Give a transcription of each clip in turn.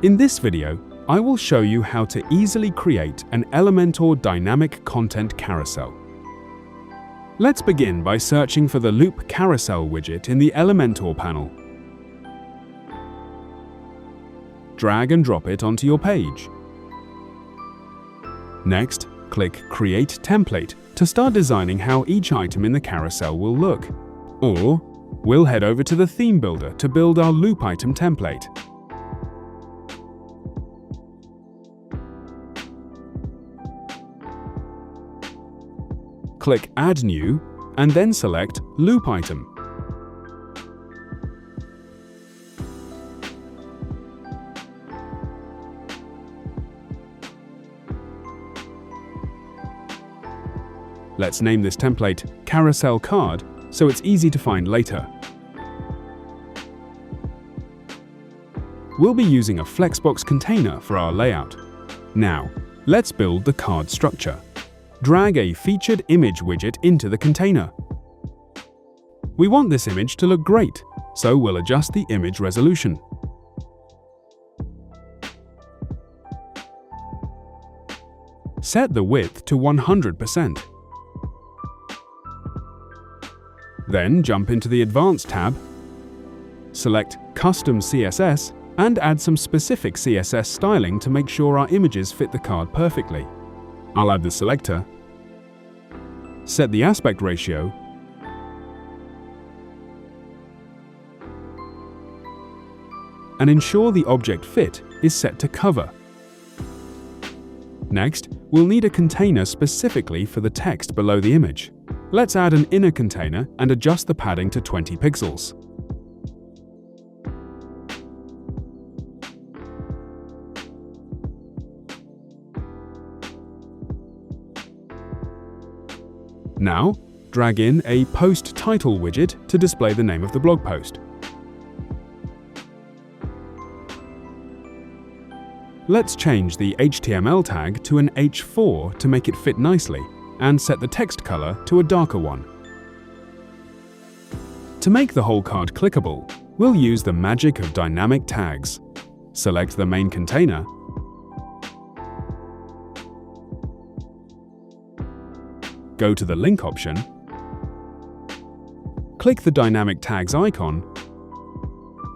In this video, I will show you how to easily create an Elementor dynamic content carousel. Let's begin by searching for the Loop Carousel widget in the Elementor panel. Drag and drop it onto your page. Next, click Create Template to start designing how each item in the carousel will look. Or, we'll head over to the Theme Builder to build our loop item template. Click Add New, and then select Loop Item. Let's name this template Carousel Card so it's easy to find later. We'll be using a Flexbox container for our layout. Now, let's build the card structure. Drag a featured image widget into the container. We want this image to look great, so we'll adjust the image resolution. Set the width to 100%. Then jump into the Advanced tab, select Custom CSS, and add some specific CSS styling to make sure our images fit the card perfectly. I'll add the selector, set the aspect ratio, and ensure the object fit is set to cover. Next, we'll need a container specifically for the text below the image. Let's add an inner container and adjust the padding to 20 pixels. Now, drag in a Post Title widget to display the name of the blog post. Let's change the HTML tag to an H4 to make it fit nicely, and set the text color to a darker one. To make the whole card clickable, we'll use the magic of dynamic tags. Select the main container, go to the link option, click the dynamic tags icon,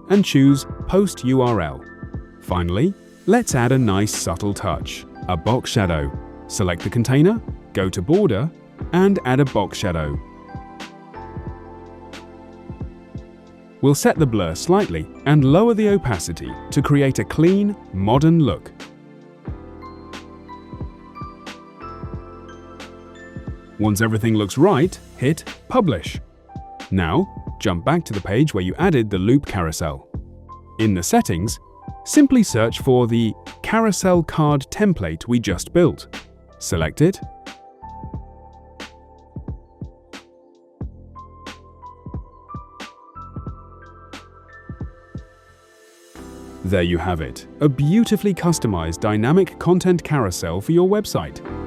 and choose Post URL. Finally, let's add a nice subtle touch, a box shadow. Select the container, go to Border, and add a box shadow. We'll set the blur slightly and lower the opacity to create a clean, modern look. Once everything looks right, hit Publish. Now, jump back to the page where you added the loop carousel. In the settings, simply search for the Carousel Card template we just built. Select it, there you have it, a beautifully customized dynamic content carousel for your website.